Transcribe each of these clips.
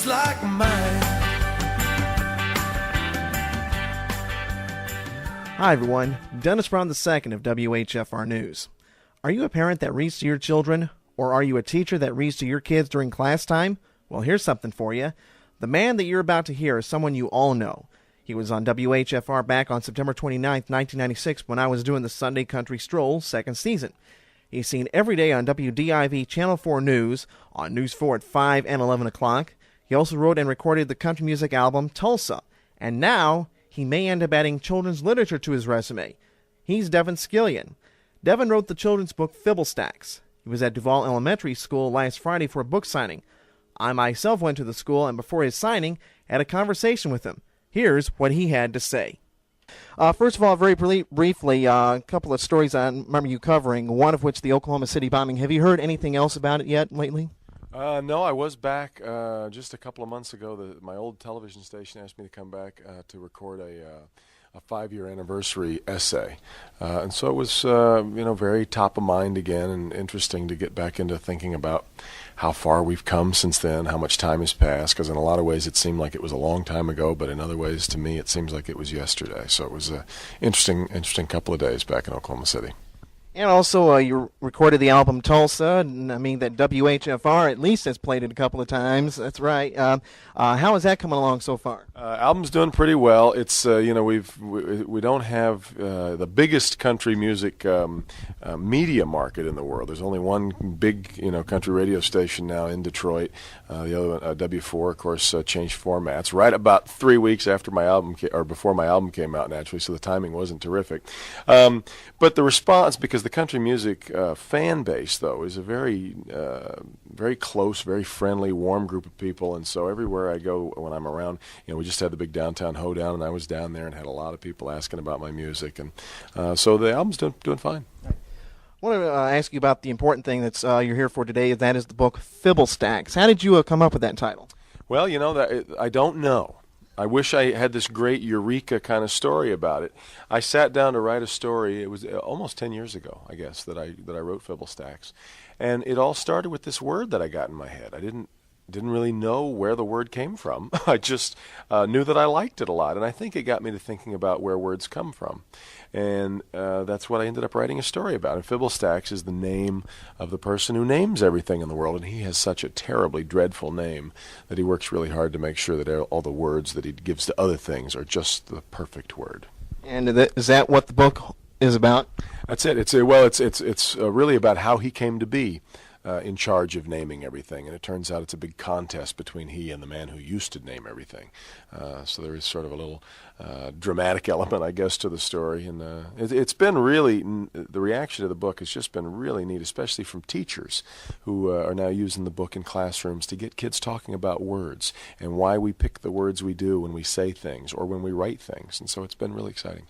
just like mine. Hi everyone, Dennis Brown II of WHFR News. Are you a parent that reads to your children, or are you a teacher that reads to your kids during class time? Well, here's something for you. The man that you're about to hear is someone you all know. He was on WHFR back on September 29, 1996, when I was doing the Sunday Country Stroll second season. He's seen every day on WDIV Channel 4 News, on News 4 at 5 and 11 o'clock. He also wrote and recorded the country music album Tulsa, and now he may end up adding children's literature to his resume. He's Devin Scillian. Devin wrote the children's book Fibblestax. He was at Duvall Elementary School last Friday for a book signing. I myself went to the school and before his signing had a conversation with him. Here's what he had to say. First of all, very briefly, a couple of stories I remember you covering, one of which the Oklahoma City bombing. Have you heard anything else about it yet lately? No, I was back just a couple of months ago. My old television station asked me to come back to record a 5-year anniversary essay. And so it was, very top of mind again and interesting to get back into thinking about how far we've come since then, how much time has passed, because in a lot of ways it seemed like it was a long time ago, but in other ways to me it seems like it was yesterday. So it was an interesting couple of days back in Oklahoma City. And also, you recorded the album Tulsa, and I mean that WHFR at least has played it a couple of times. That's right. How is that coming along so far? Album's doing pretty well. It's we don't have the biggest country music media market in the world. There's only one big country radio station now in Detroit. The other one, W4, of course, changed formats right about 3 weeks after my album or before my album came out, naturally. So the timing wasn't terrific. But the response, because the country music fan base, though, is a very close, very friendly, warm group of people, and so everywhere I go when I'm around, we just had the big downtown hoedown, and I was down there and had a lot of people asking about my music, and so the album's doing fine. I want to ask you about the important thing that's you're here for today, and that is the book Fibblestax. How did you come up with that title? Well, I don't know. I wish I had this great eureka kind of story about it. I sat down to write a story. It was almost 10 years ago, I guess, that I wrote Fibblestax. And it all started with this word that I got in my head. I didn't really know where the word came from. I just knew that I liked it a lot. And I think it got me to thinking about where words come from. And that's what I ended up writing a story about. And Fibblestax is the name of the person who names everything in the world. And he has such a terribly dreadful name that he works really hard to make sure that all the words that he gives to other things are just the perfect word. And is that what the book is about? That's it. It's really about how he came to be in charge of naming everything, and it turns out it's a big contest between he and the man who used to name everything. So there is sort of a little dramatic element, I guess, to the story, and it's been really, the reaction to the book has just been really neat, especially from teachers who are now using the book in classrooms to get kids talking about words and why we pick the words we do when we say things or when we write things, and so it's been really exciting.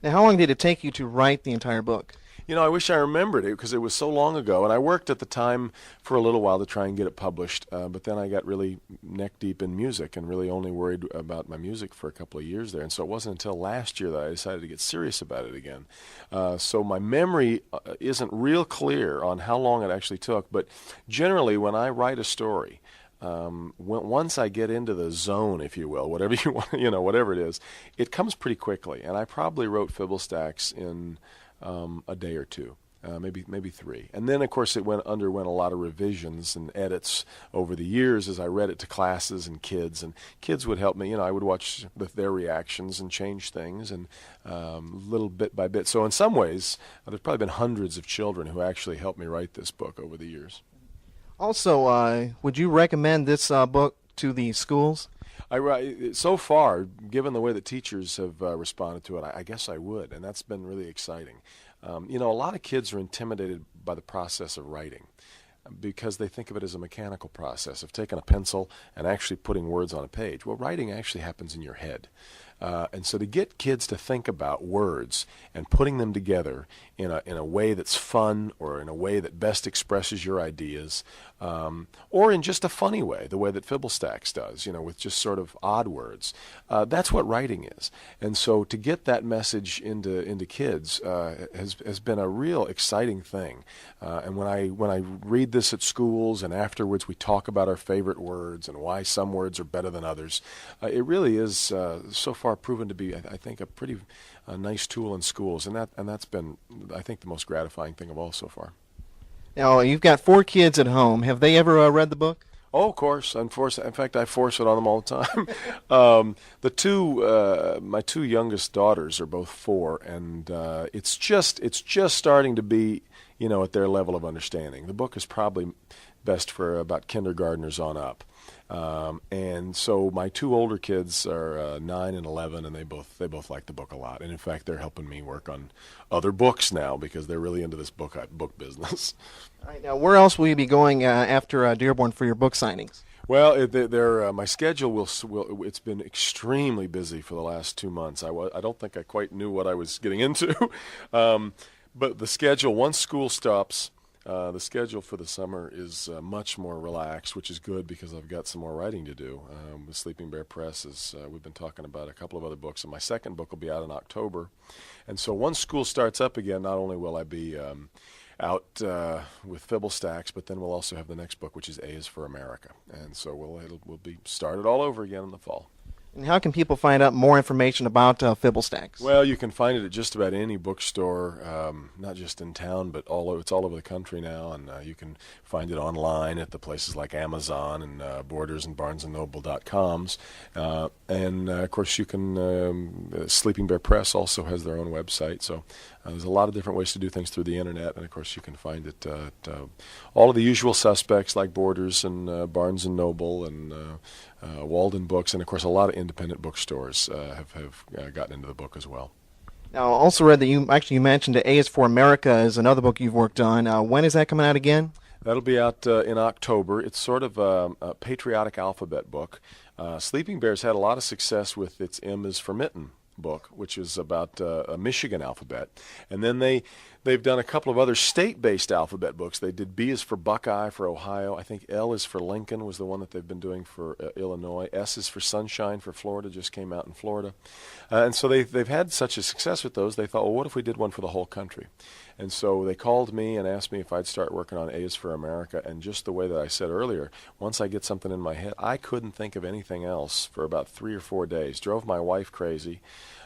Now, how long did it take you to write the entire book? I wish I remembered it because it was so long ago, and I worked at the time for a little while to try and get it published, but then I got really neck deep in music and really only worried about my music for a couple of years there, and so it wasn't until last year that I decided to get serious about it again. So my memory isn't real clear on how long it actually took, but generally when I write a story, once I get into the zone, if you will, whatever you want, whatever it is, it comes pretty quickly, and I probably wrote Fibblestax in a day or two, maybe 3. And then, of course, it underwent a lot of revisions and edits over the years as I read it to classes and kids would help me. I would watch their reactions and change things, and little bit by bit. So in some ways, there's probably been hundreds of children who actually helped me write this book over the years. Also, would you recommend this book to the schools? So far, given the way that teachers have responded to it, I guess I would, and that's been really exciting. A lot of kids are intimidated by the process of writing because they think of it as a mechanical process of taking a pencil and actually putting words on a page. Well, writing actually happens in your head. And so to get kids to think about words and putting them together in a way that's fun or in a way that best expresses your ideas, or in just a funny way, the way that Fibblestax does, with just sort of odd words. That's what writing is. And so to get that message into kids has been a real exciting thing. And when I read this at schools and afterwards we talk about our favorite words and why some words are better than others, it really is so far proven to be, I think, a pretty nice tool in schools. And that's been, I think, the most gratifying thing of all so far. Now, you've got 4 kids at home. Have they ever read the book? Oh, of course. In fact, I force it on them all the time. My 2 youngest daughters are both 4, and it's just starting to be, at their level of understanding. The book is probably best for about kindergartners on up. And so my 2 older kids are 9 and 11, and they both like the book a lot. And in fact, they're helping me work on other books now because they're really into this book business. All right, now, where else will you be going after Dearborn for your book signings? Well, my schedule it's been extremely busy for the last 2 months. I don't think I quite knew what I was getting into, but the schedule, once school stops, the schedule for the summer is much more relaxed, which is good because I've got some more writing to do. With Sleeping Bear Press, we've been talking about a couple of other books, and my second book will be out in October. And so once school starts up again, not only will I be out with Fibblestax, but then we'll also have the next book, which is A is for America. And so we'll be started all over again in the fall. And how can people find out more information about Fibblestax? Well, you can find it at just about any bookstore, not just in town, but it's all over the country now, and you can find it online at the places like Amazon and Borders and BarnesandNoble.coms. And, of course, you can Sleeping Bear Press also has their own website, so there's a lot of different ways to do things through the Internet, and, of course, you can find it at all of the usual suspects like Borders and Barnes & Noble and Walden Books, and, of course, a lot of independent bookstores have gotten into the book as well. Now, I also read that you mentioned that A is for America is another book you've worked on. When is that coming out again? That'll be out in October. It's sort of a patriotic alphabet book. Sleeping Bear's had a lot of success with its M is for Mitten book, which is about a Michigan alphabet. And then they've done a couple of other state-based alphabet books. They did B is for Buckeye for Ohio. I think L is for Lincoln was the one that they've been doing for Illinois. S is for Sunshine for Florida, just came out in Florida. And so they've had such a success with those, they thought, well, what if we did one for the whole country? And so they called me and asked me if I'd start working on A is for America. And just the way that I said earlier, once I get something in my head, I couldn't think of anything else for about 3 or 4 days. Drove my wife crazy.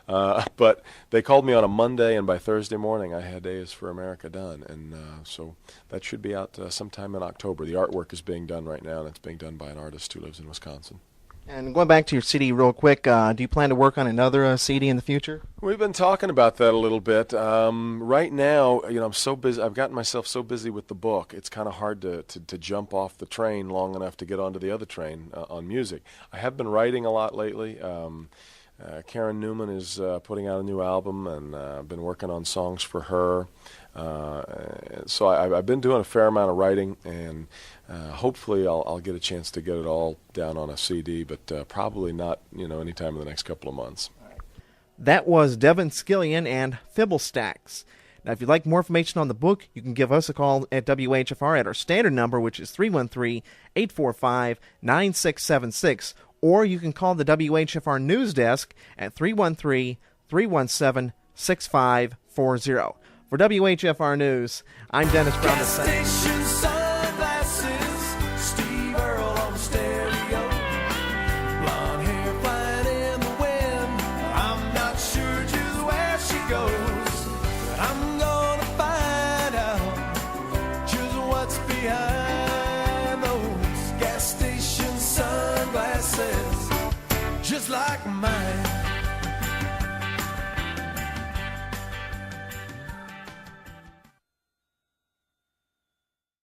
But they called me on a Monday, and by Thursday morning I had A is for America done. And so that should be out sometime in October. The artwork is being done right now, and it's being done by an artist who lives in Wisconsin. And going back to your CD real quick, do you plan to work on another CD in the future? We've been talking about that a little bit. Right now, I'm so busy. I've gotten myself so busy with the book. It's kind of hard to jump off the train long enough to get onto the other train on music. I have been writing a lot lately. Karen Newman is putting out a new album, and I've been working on songs for her. So I've been doing a fair amount of writing, and hopefully I'll get a chance to get it all down on a CD, but probably not, anytime in the next couple of months. That was Devin Scillian and Fibblestax. Now, if you'd like more information on the book, you can give us a call at WHFR at our standard number, which is 313-845-9676, or you can call the WHFR News Desk at 313-317-6540. For WHFR News, I'm Dennis Brown II. Just like mine.